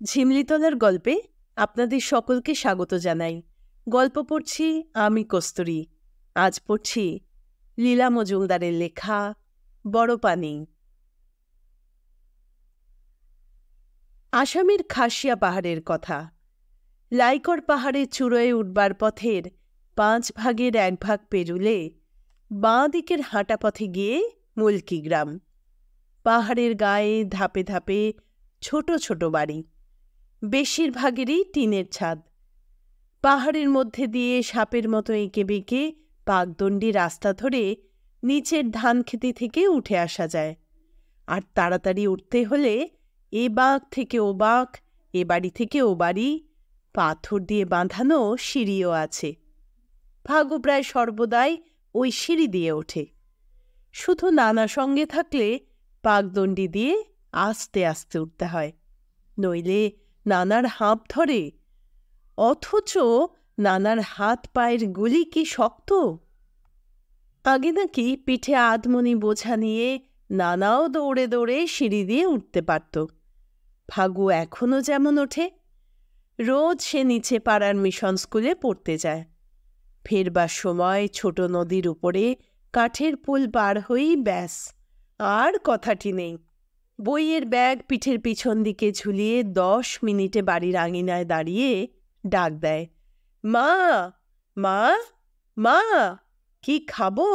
ঝিমলিতলার গল্পে আপনাদের সকলকে স্বাগত জানাই। গল্প পড়ছি আমি কস্তুরী। আজ পড়ছি লীলা মজুমদারের লেখা বড় পানি। আসামের খাসিয়া পাহাড়ের কথা। লাইকর পাহাড়ে চূড়োয় উঠবার পথের 5 ভাগের 1 ভাগ পেরুলে বাঁ দিকের হাঁটা পথে গিয়ে মুলকি গ্রাম। পাহাড়ের গায়ে ধাপে ধাপে ছোট ছোট বাড়ি, বেশিরভাগেরই টিনের ছাদ। পাহাড়ের মধ্যে দিয়ে সাপের মতো এঁকে বেঁকে পাকদণ্ডী রাস্তা ধরে নিচের ধানক্ষেতি থেকে উঠে আসা যায়। আর তাড়াতাড়ি উঠতে হলে এ বাঁক থেকে ও বাঁক, এ বাড়ি থেকে ও বাড়ি, পাথর দিয়ে বাঁধানো সিঁড়িও আছে। ভাগু প্রায় সর্বদাই ওই সিঁড়ি দিয়ে ওঠে। শুধু নানা সঙ্গে থাকলে পাকদণ্ডী দিয়ে আস্তে আস্তে উঠতে হয়, নইলে নানার হাঁপ ধরে। অথচ নানার হাত পায়ের গুলি কি শক্ত! আগে নাকি পিঠে আধমনি বোঝা নিয়ে নানাও দৌড়ে দৌড়ে সিঁড়ি দিয়ে উঠতে পারত। ফাগু এখনও যেমন ওঠে। রোজ সে নিচে পাড়ার মিশন স্কুলে পড়তে যায়। ফেরবার সময় ছোট নদীর উপরে কাঠের পুল পার হয়েই ব্যাস, আর কথাটি নেই। বইয়ের ব্যাগ পিঠের পিছন দিকে ঝুলিয়ে 10 মিনিটে বাড়ির আঙিনায় দাঁড়িয়ে ডাক দেয়, মা, মা, মা, কি খাবো?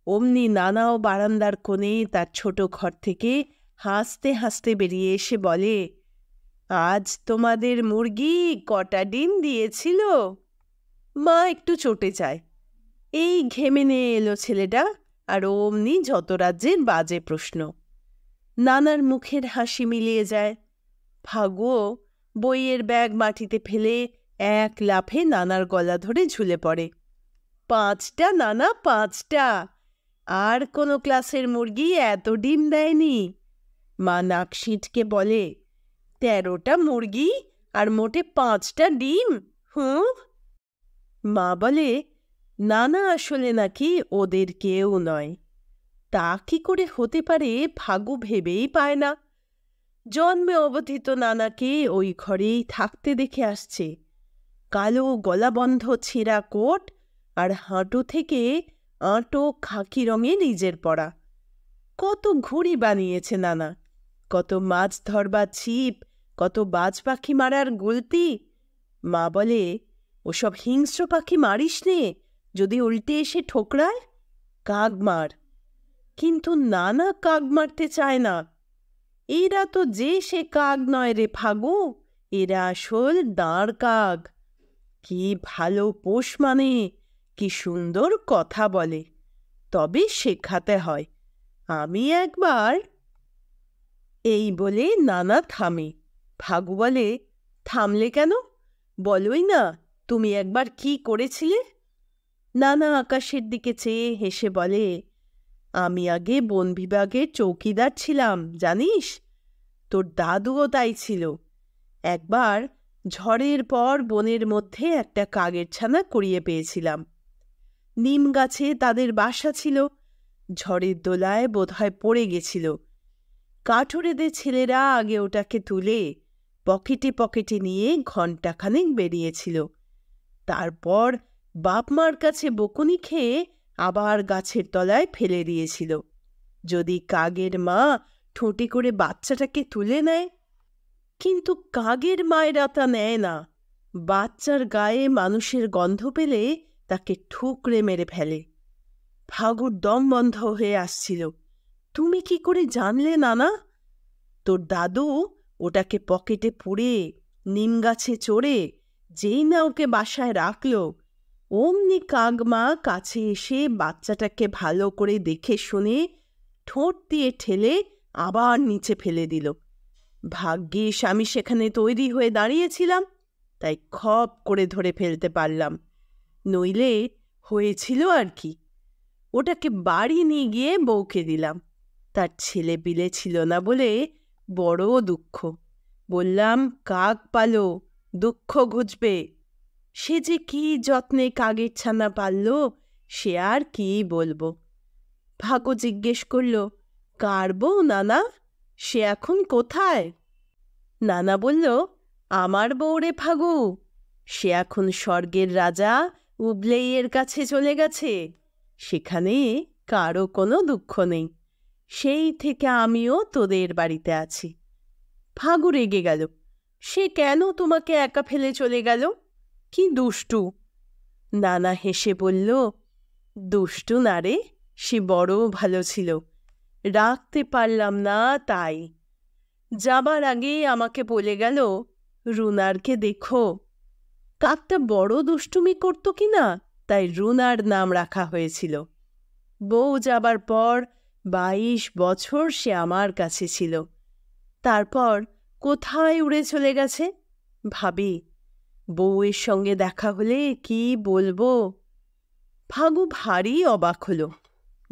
অমনি নানাও বারান্দার কোণে তার ছোট ঘর থেকে হাসতে হাসতে বেরিয়ে এসে বলে, আজ তোমাদের মুরগি কটা ডিম দিয়েছিল? মা একটু চটে যায়। এই ঘেমে নিয়ে এলো ছেলেটা, আর অমনি যত রাজ্যের বাজে প্রশ্ন। নানার মুখের হাসি মিলিয়ে যায়। ফাগুও বইয়ের ব্যাগ মাটিতে ফেলে এক লাফে নানার গলা ধরে ঝুলে পড়ে। 5টা নানা, 5টা! আর কোনো ক্লাসের মুরগি এত ডিম দেয়নি। মা নাক সিটকে বলে, 13টা মুরগি আর মোটে 5টা ডিম? হুঁ। মা বলে, নানা আসলে নাকি ওদের কেউ নয়। তা কি করে হতে পারে ফাগু ভেবেই পায় না। জন্মে অবধিত নানাকে ওই ঘরেই থাকতে দেখে আসছে। কালো গলাবন্ধ ছেঁড়া কোট আর হাঁটু থেকে আঁটো খাকি রঙের নিজের পরা। কত ঘুড়ি বানিয়েছে নানা, কত মাছ ধরবার ছিপ, কত বাজ পাখি মারার গুলতি। মা বলে, ওসব হিংস্র পাখি মারিস নে, যদি উল্টে এসে ঠোকরায়, কাক মার। কিন্তু নানা কাক মারতে চায় না। এরা তো যে সে কাক নয় রে ফাগু, এরা আসল দাঁড় কাক। কি ভালো পোষ মানে, কি সুন্দর কথা বলে, তবে শেখাতে হয়। আমি একবার। এই বলে নানা থামে। ফাগু বলে, থামলে কেন? বলোই না, তুমি একবার কি করেছিলে? নানা আকাশের দিকে চেয়ে হেসে বলে, আমি আগে বন বিভাগের চৌকিদার ছিলাম, জানিস? তোর দাদুও তাই ছিল। একবার ঝড়ের পর বনের মধ্যে একটা কাকের ছানা কুড়িয়ে পেয়েছিলাম। নিম গাছে তাদের বাসা ছিল। ঝড়ের দোলায় বোধহয় পড়ে গেছিল। কাঠুরেদের ছেলেরা আগে ওটাকে তুলে পকেটে পকেটে নিয়ে ঘণ্টাখানেক বেরিয়েছিল। তারপর বাপ মার কাছে বকুনি খেয়ে আবার গাছের তলায় ফেলে দিয়েছিল, যদি কাকের মা ঠোঁটে করে বাচ্চাটাকে তুলে নেয়। কিন্তু কাকের মায়েরা তা নেয় না। বাচ্চার গায়ে মানুষের গন্ধ পেলে তাকে ঠুকরে মেরে ফেলে। ফাগুর দম বন্ধ হয়ে আসছিল। তুমি কি করে জানলে নানা? তোর দাদু ওটাকে পকেটে পুরে নিম গাছে চড়ে যেই না ওকে বাসায় রাখল, অমনি কাকমা কাছে এসে বাচ্চাটাকে ভালো করে দেখে শুনে ঠোঁট দিয়ে ঠেলে আবার নিচে ফেলে দিল। ভাগ্যিস আমি সেখানে তৈরি হয়ে দাঁড়িয়েছিলাম, তাই খপ করে ধরে ফেলতে পারলাম, নইলে হয়েছিল আর কি। ওটাকে বাড়ি নিয়ে গিয়ে বউকে দিলাম। তার ছেলে পিলে ছিল না বলে বড় দুঃখ। বললাম, কাক পালো, দুঃখ ঘুচবে। সে যে কি যত্নে কাকের ছানা পালল, সে আর কি বলবো। ভাগো জিজ্ঞেস করল, কার বউ নানা? সে এখন কোথায়? নানা বলল, আমার বউরে ফাগু, সে এখন স্বর্গের রাজা উবলেইয়ের কাছে চলে গেছে। সেখানে কারো কোনো দুঃখ নেই। সেই থেকে আমিও তোদের বাড়িতে আছি। ফাগু রেগে গেল। সে কেন তোমাকে একা ফেলে চলে গেল? কি দুষ্টু! নানা হেসে বলল, দুষ্টু না রে, সে বড় ভালো ছিল। রাখতে পারলাম না তাই। যাবার আগে আমাকে বলে গেল, রুনারকে দেখো। কাকটা বড় দুষ্টুমি করত কি না, তাই রুনার নাম রাখা হয়েছিল। বউ যাবার পর 22 বছর সে আমার কাছে ছিল। তারপর কোথায় উড়ে চলে গেছে ভাবি। বউয়ের সঙ্গে দেখা হলে কি বলবো। ফাগু ভারী অবাক হলো।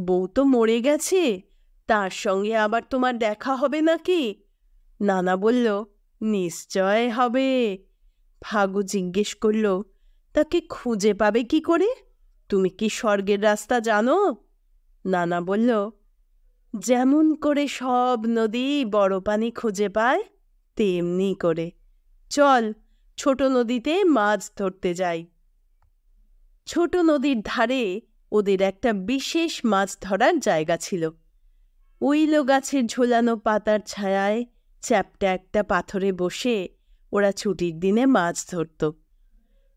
বউ তো মরে গেছে, তার সঙ্গে আবার তোমার দেখা হবে নাকি? নানা বলল, নিশ্চয় হবে। ফাগু জিজ্ঞেস করল, তাকে খুঁজে পাবে কি করে? তুমি কি স্বর্গের রাস্তা জানো? নানা বলল, যেমন করে সব নদী বড় পানি খুঁজে পায় তেমনি করে। চল, ছোট নদীতে মাছ ধরতে যাই। ছোট নদীর ধারে ওদের একটা বিশেষ মাছ ধরার জায়গা ছিল। উইলো গাছের ঝোলানো পাতার ছায়ায় চ্যাপ্টা একটা পাথরে বসে ওরা ছুটির দিনে মাছ ধরত।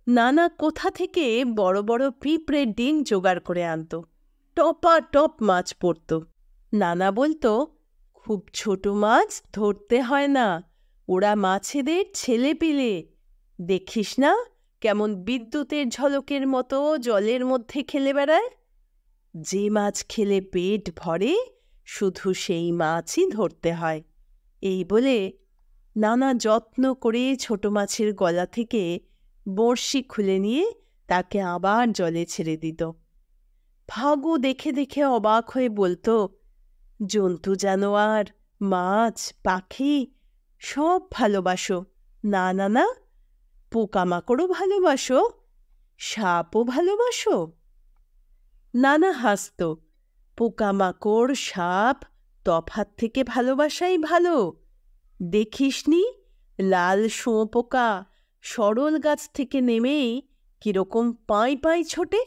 নানা কোথা থেকে বড় বড় পিঁপড়ের ডিম জোগাড় করে আনত। টপা টপ মাছ পড়ত। নানা বলতো, খুব ছোট মাছ ধরতে হয় না, ওরা মাছেদের ছেলে পিলে। দেখিস না কেমন বিদ্যুতের ঝলকের মতো জলের মধ্যে খেলে বেড়ায়। যে মাছ খেলে পেট ভরে শুধু সেই মাছই ধরতে হয়। এই বলে নানা যত্ন করে ছোট মাছের গলা থেকে বড়শি খুলে নিয়ে তাকে আবার জলে ছেড়ে দিত। ফাগু দেখে দেখে অবাক হয়ে বলতো, জন্তু জানোয়ার, মাছ, পাখি সব ভালোবাসো না নানা? পোকামাকড়ও ভালোবাসো? সাপও ভালোবাসো? নানা হাসত। পোকামাকড়, সাপ তফাৎ থেকে ভালোবাসাই ভালো। দেখিসনি লাল শুঁয়োপোকা সরল গাছ থেকে নেমেই কিরকম পাঁই পাঁই ছোটে?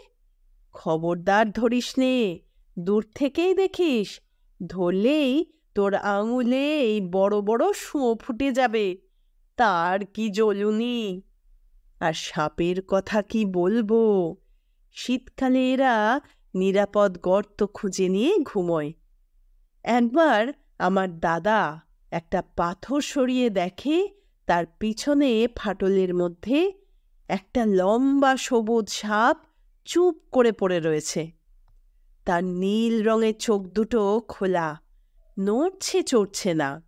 খবরদার ধরিস নে, দূর থেকেই দেখিস। ধরলেই তোর আঙুলে এই বড় বড় শুঁয়ো ফুটে যাবে। তার কি জ্বলুনি! আর সাপের কথা কি বলবো, শীতকালে এরা নিরাপদ গর্ত খুঁজে নিয়ে ঘুমোয়। একবার আমার দাদা একটা পাথর সরিয়ে দেখে তার পিছনে ফাটলের মধ্যে একটা লম্বা সবুজ সাপ চুপ করে পড়ে রয়েছে। তার নীল রঙের চোখ দুটো খোলা, নড়ছে চড়ছে না।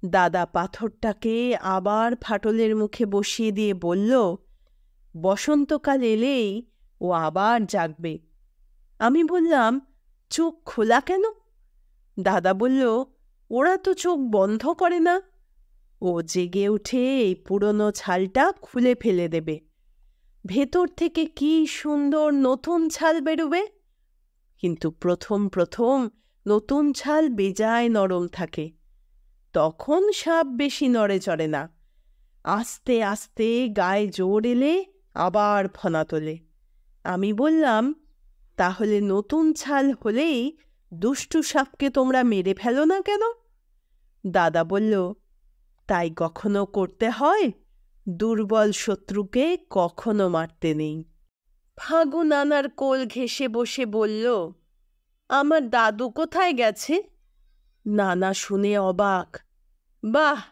দাদা পাথরটাকে আবার ফাটলের মুখে বসিয়ে দিয়ে বলল, বসন্তকাল এলেই ও আবার জাগবে। আমি বললাম, চোখ খোলা কেন? দাদা বলল, ওরা তো চোখ বন্ধ করে না। ও জেগে উঠে এই পুরনো ছালটা খুলে ফেলে দেবে। ভেতর থেকে কি সুন্দর নতুন ছাল বেরোবে। কিন্তু প্রথম প্রথম নতুন ছাল বেজায় নরম থাকে। তখন সাপ বেশি নড়ে চড়ে না। আস্তে আস্তে গায়ে জোর এলে আবার ফনা তোলে। আমি বললাম, তাহলে নতুন ছাল হলেই দুষ্টু সাপকে তোমরা মেরে ফেলো না কেন? দাদা বলল, তাই কখনো করতে হয়? দুর্বল শত্রুকে কখনো মারতে নেই। ফাগু নানার কোল ঘেঁষে বসে বলল, আমার দাদু কোথায় গেছে? নানা শুনে অবাক। বাহ,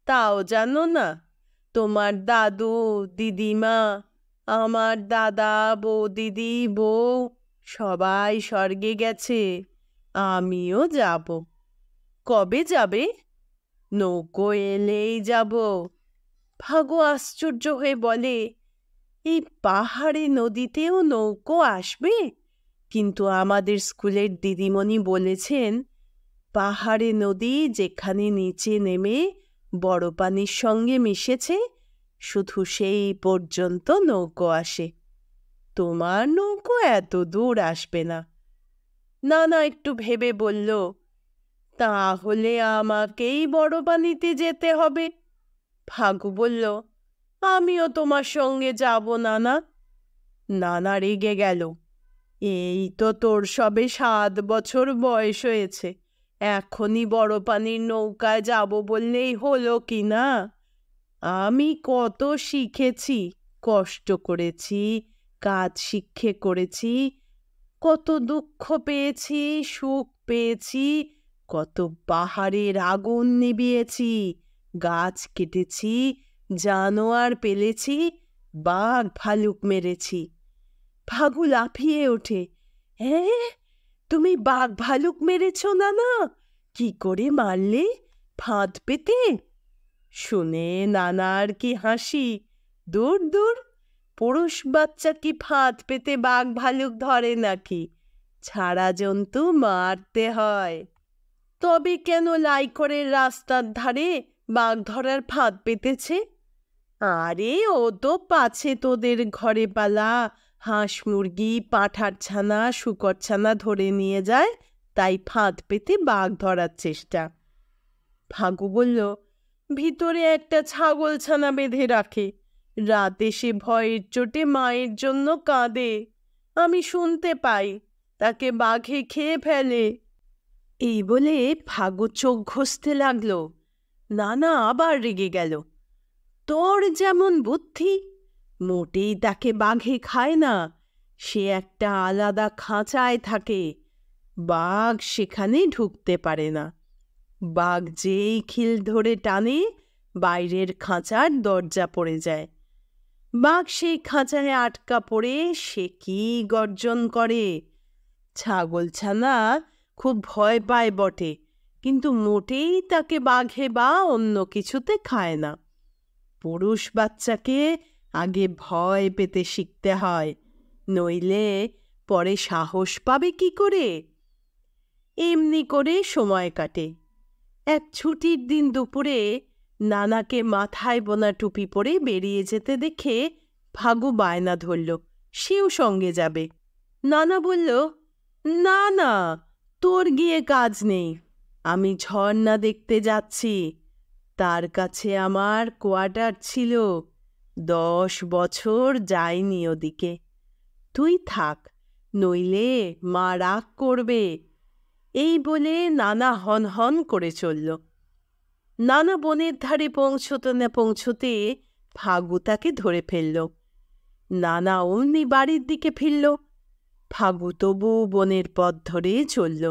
তাও জানো না? তোমার দাদু, দিদিমা, আমার দাদা, বৌদিদি, বউ সবাই স্বর্গে গেছে। আমিও যাব। কবে যাবে? নৌকো এলেই যাব। ফাগু আশ্চর্য হয়ে বলে, এই পাহাড়ে নদীতেও নৌকো আসবে? কিন্তু আমাদের স্কুলের দিদিমণি বলেছেন, পাহাড়ে নদী যেখানে নিচে নেমে বড় পানির সঙ্গে মিশেছে শুধু সেই পর্যন্ত নৌকো আসে। তোমার নৌকো এত দূর আসবে না। নানা একটু ভেবে বলল, তাহলে আমাকেই বড় পানিতে যেতে হবে। ফাগু বলল, আমিও তোমার সঙ্গে যাব নানা। নানা রেগে গেল। এই তো তোর সবে 7 বছর বয়স হয়েছে, এখনই বড় পানির নৌকায় যাব বললেই হলো কি না? আমি কত শিখেছি, কষ্ট করেছি, কাজ শিক্ষে করেছি, কত দুঃখ পেয়েছি, সুখ পেয়েছি, কত পাহাড়ের আগুন নিভিয়েছি, গাছ কেটেছি, জানোয়ার পেলেছি, বাঘ ভালুক মেরেছি। ফাগু লাফিয়ে ওঠে, হ্যাঁ, তুমি বাঘ ভালুক মেরেছ নানা? কি করে মারলে? ফাঁদ পেতে? শুনে নানার কি হাসি। দূর দূর, পুরুষ বাচ্চা কি ফাঁদ পেতে বাঘ ভালুক ধরে নাকি? ছাড়া জন্তু মারতে হয়। তবে কেন লাইকরের রাস্তার ধারে বাঘ ধরার ফাঁদ পেতেছে? আরে ও তো পাছে তোদের ঘরে পালা হাঁস মুরগি পাঁঠার ছানা শূকর ছানা ধরে নিয়ে যায়, তাই ফাঁদ পেতে বাঘ ধরার চেষ্টা। ফাগু বলল, ভিতরে একটা ছাগল ছানা বেঁধে রাখে, রাতে সে ভয়ের চোটে মায়ের জন্য কাঁদে, আমি শুনতে পাই, তাকে বাঘে খেয়ে ফেলে। এই বলে ফাগু চোখ ঘষতে লাগলো। নানা আবার রেগে গেল। তোর যেমন বুদ্ধি! মোটেই তাকে বাঘে খায় না, সে একটা আলাদা খাঁচায় থাকে, বাঘ সেখানে ঢুকতে পারে না। বাঘ যেই খিল ধরে টানে, বাইরের খাঁচার দরজা পড়ে যায়। বাঘ সেই খাঁচায় আটকা পড়ে সে কি গর্জন করে! ছাগলছানা খুব ভয় পায় বটে, কিন্তু মোটেই তাকে বাঘে বা অন্য কিছুতে খায় না। পুরুষ বাচ্চাকে আগে ভয় পেতে শিখতে হয়, নইলে পরে সাহস পাবে কি করে? এমনি করে সময় কাটে। এক ছুটির দিন দুপুরে নানাকে মাথায় বোনা টুপি পরে বেরিয়ে যেতে দেখে ফাগু বায়না ধরল, সেও সঙ্গে যাবে। নানা বলল, না না, তোর গিয়ে কাজ নেই, আমি ঝর্ণা দেখতে যাচ্ছি। তার কাছে আমার কোয়ার্টার ছিল, 10 বছর যাইনি ওদিকে। তুই থাক, নইলে মা রাগ করবে। এই বলে নানা হন হন করে চলল। নানা বনের ধারে পৌঁছতে না পৌঁছতে ফাগু তাকে ধরে ফেলল। নানা অমনি বাড়ির দিকে ফিরল। ফাগু তবু বনের পথ ধরে চলল।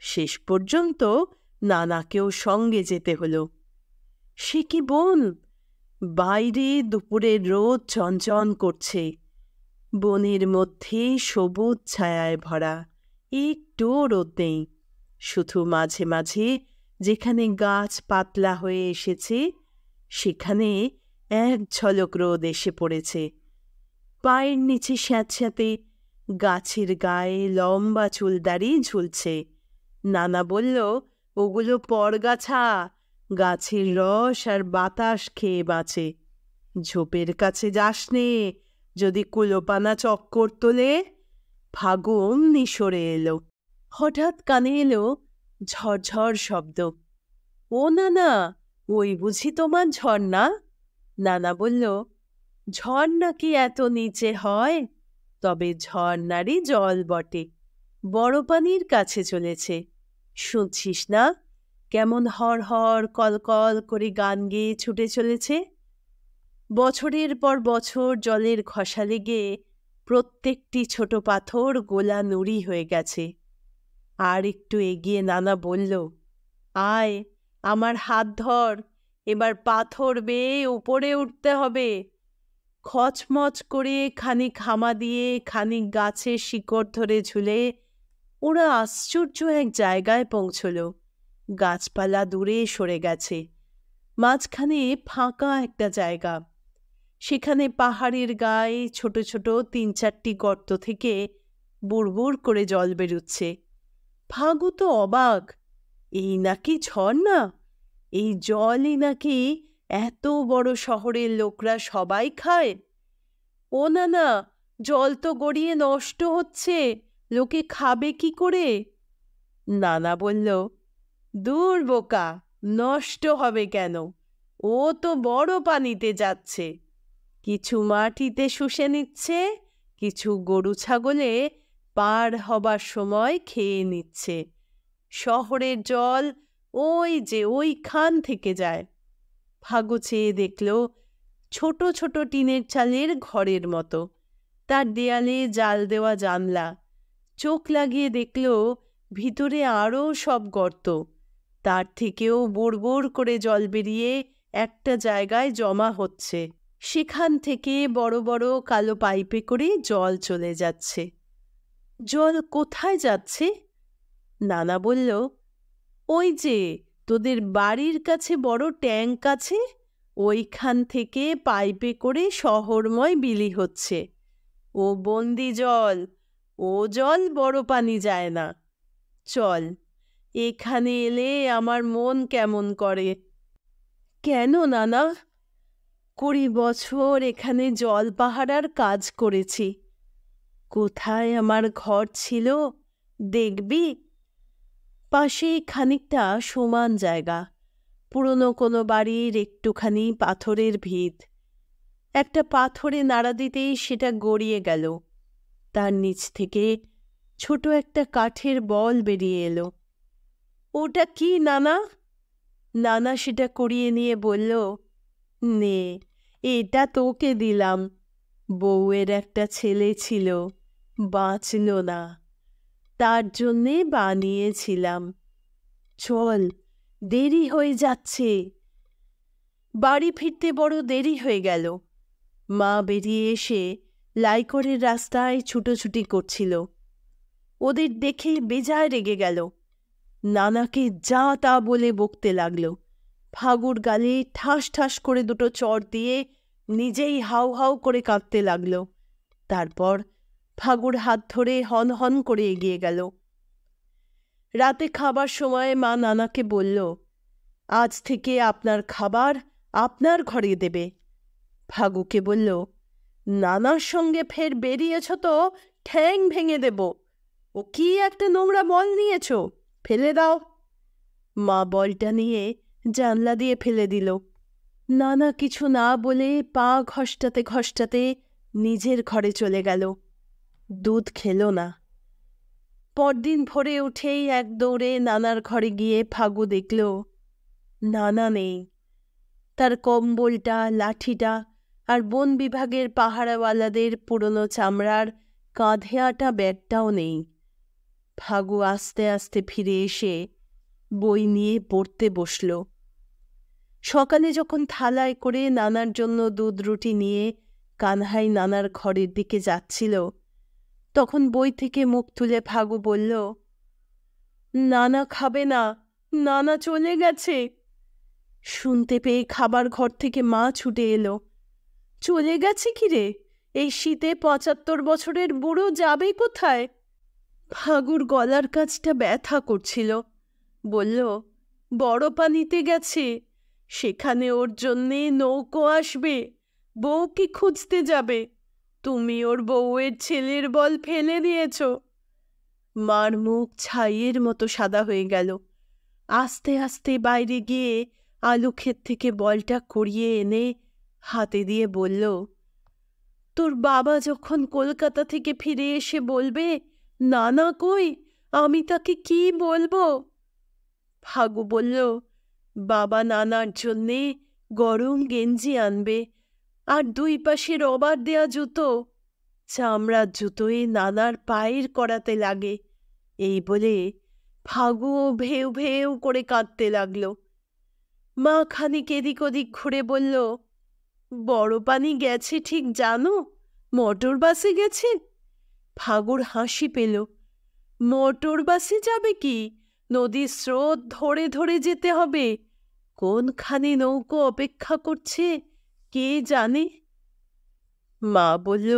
শেষ পর্যন্ত নানাকেও সঙ্গে যেতে হলো। সে কি বন! বাইরে দুপুরের রোদ চঞ্চন করছে, বনের মধ্যে সবুজ ছায়ায় ভরা, একটুও রোদ নেই। শুধু মাঝে মাঝে যেখানে গাছ পাতলা হয়ে এসেছে, সেখানে এক ঝলক রোদ এসে পড়েছে। পায়ের নিচে স্যাঁতস্যাঁতে গাছের গায়ে লম্বা চুলদাড়ি ঝুলছে। নানা বলল, ওগুলো পরগাছা, গাছের রস আর বাতাস খেয়ে বাঁচে। ঝোপের কাছে যাস নে, যদি কুলোপানা চক্কর তোলে। ফাগু অমনি সরে এলো। হঠাৎ কানে এলো ঝরঝর শব্দ। ও নানা, ওই বুঝি তোমার ঝর্ণা? নানা বলল, ঝর্ণা কি এত নিচে হয়? তবে ঝর্ণারই জল বটে, বড় পানির কাছে চলেছে। শুনছিস না কেমন হর হর কলকল করে গান গেয়ে ছুটে চলেছে? বছরের পর বছর জলের ঘষা লেগে প্রত্যেকটি ছোট পাথর গোলা নুড়ি হয়ে গেছে। আর একটু এগিয়ে নানা বলল, আয়, আমার হাত ধর, এবার পাথর বেয়ে উপরে উঠতে হবে। খচমচ করে খানিক হামা দিয়ে খানিক গাছের শিকড় ধরে ঝুলে ওরা আশ্চর্য এক জায়গায় পৌঁছল। গাছপালা দূরে সরে গেছে, মাঝখানে ফাঁকা একটা জায়গা। সেখানে পাহাড়ের গায়ে ছোট ছোট 3-4টি গর্ত থেকে বুড়বুড় করে জল বেরুচ্ছে। ফাগু তো অবাক, এই নাকি ঝর্ণা! এই জলই নাকি এত বড় শহরের লোকরা সবাই খায়। ও নানা, জল তো গড়িয়ে নষ্ট হচ্ছে, লোকে খাবে কি করে? নানা বলল, দূর বোকা, নষ্ট হবে কেন? ও তো বড় পানিতে যাচ্ছে, কিছু মাটিতে শুষে নিচ্ছে, কিছু গরু ছাগলে পার হবার সময় খেয়ে নিচ্ছে। শহরের জল ওই যে ওইখান থেকে যায়। ফাগু চেয়ে দেখল ছোট ছোট টিনের চালের ঘরের মতো, তার দেয়ালে জাল দেওয়া জানলা। চোখ লাগিয়ে দেখল ভিতরে আরও সব গর্ত, তার থেকেও বুড় করে জল বেরিয়ে একটা জায়গায় জমা হচ্ছে। সেখান থেকে বড় বড় কালো পাইপে করে জল চলে যাচ্ছে। জল কোথায় যাচ্ছে? নানা বলল, ওই যে তোদের বাড়ির কাছে বড় ট্যাঙ্ক আছে, ওইখান থেকে পাইপে করে শহরময় বিলি হচ্ছে। ও বন্দি জল, ও জল বড় পানি যায় না। চল, এখানে এলে আমার মন কেমন করে। কেন নানা? 20 বছর এখানে জল পাহারার কাজ করেছি। কোথায় আমার ঘর ছিল দেখবি? পাশেই খানিকটা সমান জায়গা, পুরনো কোনো বাড়ির একটুখানি পাথরের ভিত। একটা পাথরে নাড়া দিতেই সেটা গড়িয়ে গেল, তার নিচ থেকে ছোট একটা কাঠের বল বেরিয়ে এলো। ওটা কি নানা? নানা সেটা কুড়িয়ে নিয়ে বলল, নে, এটা তোকে দিলাম। বউয়ের একটা ছেলে ছিল, বাঁচল না, তার জন্যে বানিয়েছিলাম। চল, দেরি হয়ে যাচ্ছে। বাড়ি ফিরতে বড় দেরি হয়ে গেল। মা বেরিয়ে এসে লাইকরের রাস্তায় ছুটোছুটি করছিল। ওদের দেখে বেজায় রেগে গেল, নানাকে যা তা বলে বকতে লাগল। ফাগুর গালে ঠাস ঠাস করে দুটো চড় দিয়ে নিজেই হাউ হাউ করে কাঁদতে লাগল। তারপর ফাগুর হাত ধরে হন হন করে এগিয়ে গেল। রাতে খাবার সময় মা নানাকে বলল, আজ থেকে আপনার খাবার আপনার ঘরে দেবে। ফাগুকে বলল, নানার সঙ্গে ফের বেরিয়েছ তো ঠ্যাং ভেঙে দেব। ও কি একটা নোংরা বল নিয়েছ, ফেলে দাও। মা বলটা নিয়ে জানলা দিয়ে ফেলে দিল। নানা কিছু না বলে পা ঘষ্টাতে ঘষ্টাতে নিজের ঘরে চলে গেল। দুধ খেল না। পরদিন ভোরে উঠেই এক দৌড়ে নানার ঘরে গিয়ে ফাগু দেখল নানা নেই। তার কম্বলটা, লাঠিটা আর বন বিভাগের পাহারাওয়ালাদের পুরনো চামড়ার কাঁধে আটা ব্যাগটাও নেই। ফাগু আস্তে আস্তে ফিরে এসে বই নিয়ে পড়তে বসল। সকালে যখন থালায় করে নানার জন্য দুধ রুটি নিয়ে কানহাই নানার ঘরের দিকে যাচ্ছিল, তখন বই থেকে মুখ তুলে ফাগু বলল, নানা খাবে না, নানা চলে গেছে। শুনতে পেয়ে খাবার ঘর থেকে মা ছুটে এলো। চলে গেছে কি রে? এই শীতে 75 বছরের বুড়ো যাবে কোথায়? ফাগুর গলার কাছটা ব্যথা করছিল। বলল, বড় পানিতে গেছে, সেখানে ওর জন্যে নৌকো আসবে, বউকে খুঁজতে যাবে। তুমি ওর বউয়ের ছেলের বল ফেলে দিয়েছ। মার মুখ ছাইয়ের মতো সাদা হয়ে গেল। আস্তে আস্তে বাইরে গিয়ে আলু ক্ষেত থেকে বলটা কুড়িয়ে এনে হাতে দিয়ে বলল, তোর বাবা যখন কলকাতা থেকে ফিরে এসে বলবে নানা কই, আমি তাকে কি বলবো? ফাগু বলল, বাবা নানার জন্যে গরম গেঞ্জি আনবে আর 2 পাশে রবার দেয়া জুতো। চামড়ার জুতোয় নানার পায়ের করাতে লাগে। এই বলে ফাগুও ভেউ ভেউ করে কাঁদতে লাগল। মা খানিক এদিক ওদিক ঘুরে বলল, বড় পানি গেছে ঠিক জানো? মোটর বাসে গেছে। ফাগুর হাসি পেল। মোটর বাসে যাবে কি? নদীর স্রোত ধরে ধরে যেতে হবে। কোনখানে নৌকো অপেক্ষা করছে কে জানে। মা বলল,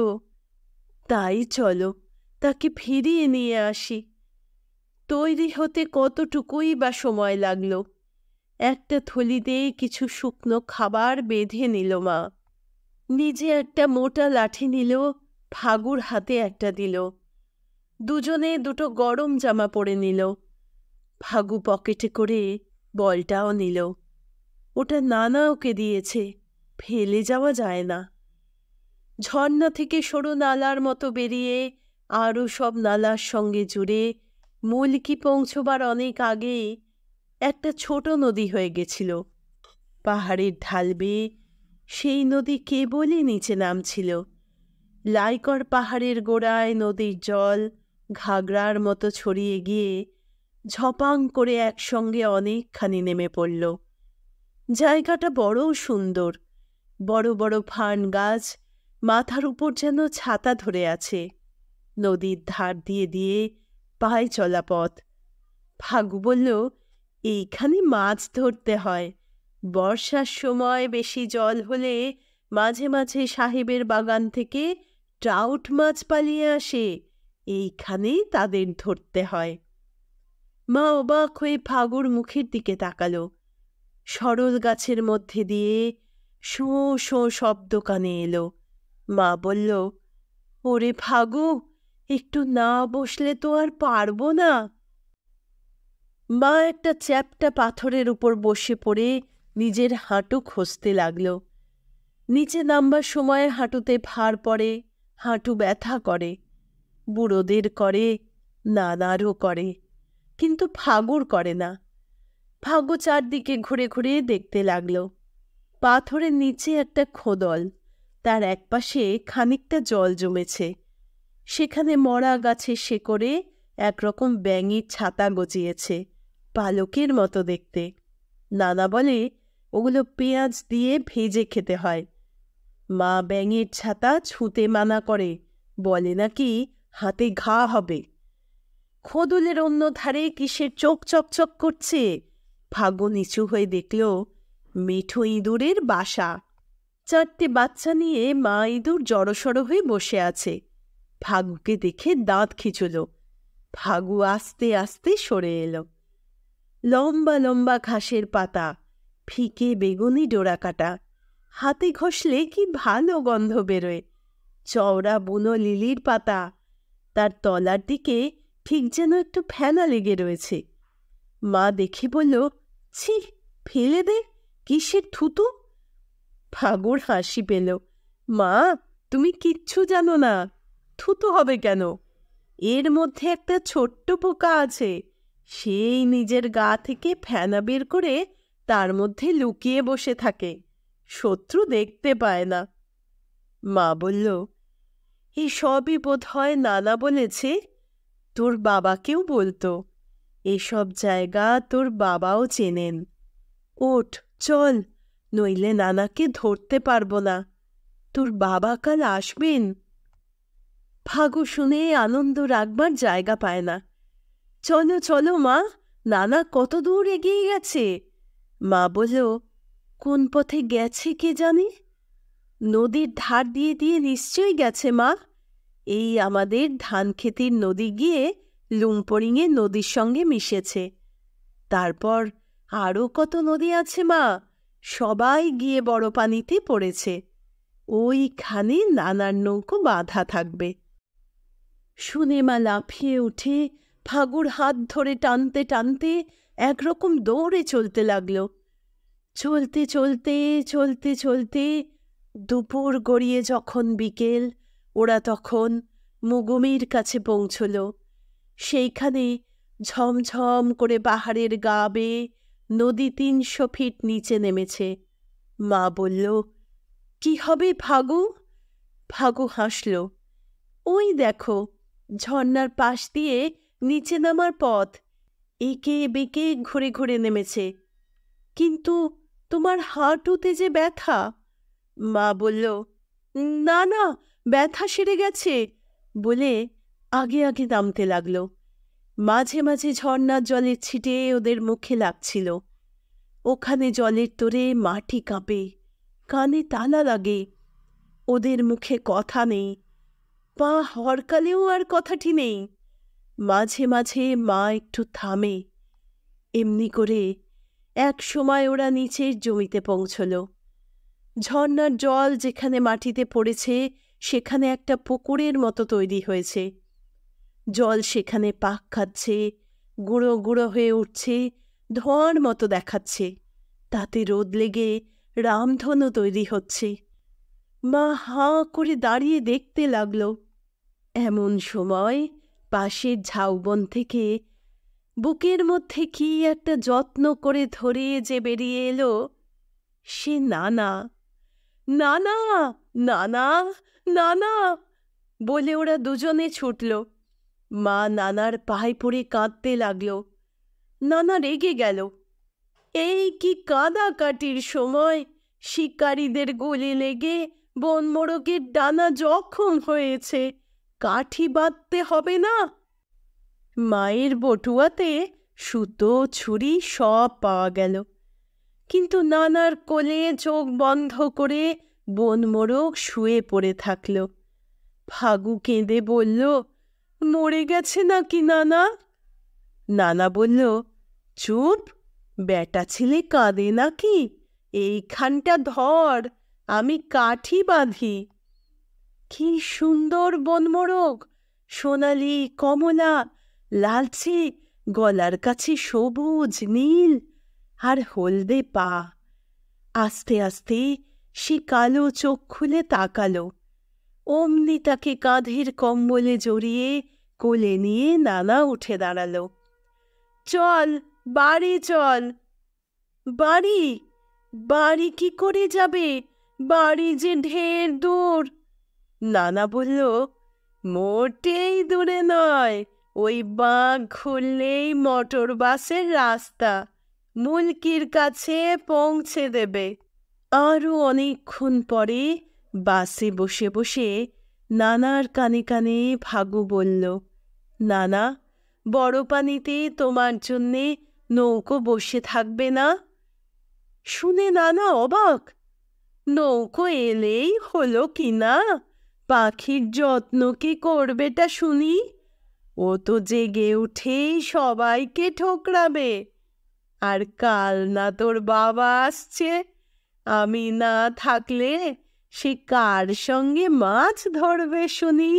তাই চলো, তাকে ফিরিয়ে নিয়ে আসি। তৈরি হতে কতটুকুই বা সময় লাগলো। একটা থলিতে কিছু শুকনো খাবার বেঁধে নিল মা। নিজে একটা মোটা লাঠি নিল, ফাগুর হাতে একটা দিল। দুজনে দুটো গরম জামা পরে নিল। ফাগু পকেটে করে বলটাও নিল। ওটা নানা ওকে দিয়েছে, ফেলে যাওয়া যায় না। ঝর্ণা থেকে সরু নালার মতো বেরিয়ে আরও সব নালার সঙ্গে জুড়ে মুলকি পৌঁছবার অনেক আগেই একটা ছোট নদী হয়ে গেছিল। পাহাড়ের ঢাল বেয়ে সেই নদী কেবলই নিচে নামছিল। লাইকর পাহাড়ের গোড়ায় নদীর জল ঘাগরার মতো ছড়িয়ে গিয়ে ঝপাং করে একসঙ্গে অনেকখানি নেমে পড়ল। জায়গাটা বড় সুন্দর। বড় বড় ফার্ন গাছ মাথার উপর যেন ছাতা ধরে আছে। নদীর ধার দিয়ে দিয়ে পায়ে চলা পথ। ফাগু বলল, এইখানে মাছ ধরতে হয়। বর্ষার সময় বেশি জল হলে মাঝে মাঝে সাহেবের বাগান থেকে ট্রাউট মাছ পালিয়ে আসে, এইখানেই তাদের ধরতে হয়। মা অবাক হয়ে ফাগুর মুখের দিকে তাকালো। সরল গাছের মধ্যে দিয়ে শোঁ শোঁ শব্দ কানে এলো। মা বলল, ওরে ফাগু, একটু না বসলে তো আর পারবো না। মা একটা চ্যাপ্টা পাথরের উপর বসে পড়ে নিজের হাঁটু খসতে লাগল। নিচে নামবার সময় হাঁটুতে ভার পড়ে, হাঁটু ব্যথা করে। বুড়োদের করে, নানারও করে, কিন্তু ফাগুর করে না। ফাগু চারদিকে ঘুরে ঘুরে দেখতে লাগল। পাথরের নিচে একটা খোদল, তার একপাশে খানিকটা জল জমেছে। সেখানে মরা গাছের শেকড়ে একরকম ব্যাঙির ছাতা গজিয়েছে, পালকের মতো দেখতে। নানা বলে ওগুলো পেঁয়াজ দিয়ে ভেজে খেতে হয়। মা ব্যাঙের ছাতা ছুঁতে মানা করে, বলে নাকি হাতে ঘা হবে। খোদলের অন্য ধারে কিসের চোখ চকচক করছে। ফাগু নিচু হয়ে দেখল মিঠু ইঁদুরের বাসা। চারটে বাচ্চা নিয়ে মা ইঁদুর জড়সড় হয়ে বসে আছে। ফাগুকে দেখে দাঁত খিঁচুল। ফাগু আস্তে আস্তে সরে এলো। লম্বা লম্বা ঘাসের পাতা, ফিকে বেগুনি ডোরাকাটা, হাতে ঘষলে কি ভালো গন্ধ বেরোয়। চওড়া বুনো লিলির পাতা, তার তলার দিকে ঠিক যেন একটু ফেনা লেগে রয়েছে। মা দেখে বলল, ছি, ফেলে দে, কিসের থুতু। ফাগুর হাসি পেল। মা, তুমি কিচ্ছু জানো না। থুতু হবে কেন? এর মধ্যে একটা ছোট্ট পোকা আছে, সেই নিজের গা থেকে ফেনা বের করে তার মধ্যে লুকিয়ে বসে থাকে, শত্রু দেখতে পায় না। মা বলল, এই সবই বোধ হয় নানা বলেছে। তোর বাবাকেও বলতো। এসব জায়গা তোর বাবাও চেনেন। ওঠ, চল, নইলে নানাকে ধরতে পারবো না। তোর বাবা কাল আসবেন। ফাগু শুনে আনন্দ রাখবার জায়গা পায় না। চলো চলো মা, নানা কত দূর এগিয়ে গেছে। মা বলল, কোন পথে গেছে কে জানে? নদীর ধার দিয়ে দিয়ে নিশ্চয়ই গেছে মা। এই আমাদের ধান খেতির নদী গিয়ে লুংপরিংয়ে নদীর সঙ্গে মিশেছে। তারপর আরও কত নদী আছে মা, সবাই গিয়ে বড় পানিতে পড়েছে। ওইখানে নানার নৌকো বাঁধা থাকবে। শুনে মা লাফিয়ে উঠে ফাগুর হাত ধরে টানতে টানতে একরকম দৌড়ে চলতে লাগল। চলতে চলতে চলতে চলতে দুপুর গড়িয়ে যখন বিকেল, ওরা তখন মুগুমির কাছে পৌঁছল। সেইখানে ঝমঝম করে পাহাড়ের গা বেয়ে নদী ৩০০ ফিট নিচে নেমেছে। মা বলল, কি হবে ফাগু? ফাগু হাসল। ওই দেখো, ঝর্ণার পাশ দিয়ে নিচে নামার পথ, এঁকে বেঁকে ঘুরে ঘুরে নেমেছে। কিন্তু তোমার হাঁটুতে যে ব্যথা। মা বলল, না না, ব্যথা সেরে গেছে বলে আগে আগে নামতে লাগল। মাঝে মাঝে ঝর্ণার জলের ছিটে ওদের মুখে লাগছিল। ওখানে জলের তোরে মাটি কাঁপে, কানে তালা লাগে। ওদের মুখে কথা নেই, পা হরকালেও আর কথাটি নেই। মাঝে মাঝে মা একটু থামে। এমনি করে এক সময় ওরা নিচের জমিতে পৌঁছল। ঝর্ণার জল যেখানে মাটিতে পড়েছে সেখানে একটা পুকুরের মতো তৈরি হয়েছে। জল সেখানে পাক খাচ্ছে, গুঁড়ো গুঁড়ো হয়ে উঠছে, ধোঁয়ার মতো দেখাচ্ছে। তাতে রোদ লেগে রামধনু তৈরি হচ্ছে। মা হাঁ করে দাঁড়িয়ে দেখতে লাগল। এমন সময় পাশের ঝাউবন থেকে বুকের মধ্যে কি একটা যত্ন করে ধরে যে বেরিয়ে এলো, সে নানা। নানা, নানা, নানা বলে ওরা দুজনে ছুটল। মা নানার পায়ে পড়ে কাঁদতে লাগল। নানা রেগে গেল। এই কি কাদাকাটির সময়! শিকারীদের গুলি লেগে বনমোরগের ডানা জখম হয়েছে, কাঠি বাঁধতে হবে না? মায়ের বটুয়াতে সুতো ছুরি সব পাওয়া গেল, কিন্তু নানার কোলে চোখ বন্ধ করে বনমোরগ শুয়ে পড়ে থাকল। ফাগু কেঁদে বলল, মরে গেছে নাকি নানা? নানা বলল, চুপ, বেটা ছেলে কাঁদে নাকি? এইখানটা ধর, আমি কাঠি বাঁধি। কি সুন্দর বনমোরগ! সোনালি, কমলা, লালচে, গলার কাছে সবুজ, নীল আর হলদে পা। আস্তে আস্তে সে কালো চোখ খুলে তাকালো। অমনি তাকে কাঁধের কম্বলে জড়িয়ে কোলে নিয়ে নানা উঠে দাঁড়ালো। চল, বাড়ি চল। বাড়ি? বাড়ি কি করে যাবে? বাড়ি যে ঢের দূর। নানা বলল, মোটেই দূরে নয়, ওই বাঁক ঘুরলেই মোটর বাসের রাস্তা, মুলকির কাছে পৌঁছে দেবে। আরও অনেকক্ষণ পরে বাসে বসে বসে নানার কানে কানে ফাগু বলল, নানা, বড় পানিতে তোমার জন্যে নৌকো বসে থাকবে না? শুনে নানা অবাক। নৌকো এলেই হলো কি না, পাখির যত্ন কি করবেটা শুনি? ও তো জেগে উঠেই সবাইকে ঠোকরাবে। আর কাল না তোর বাবা আসছে, আমি না থাকলে সে কার সঙ্গে মাছ ধরবে শুনি?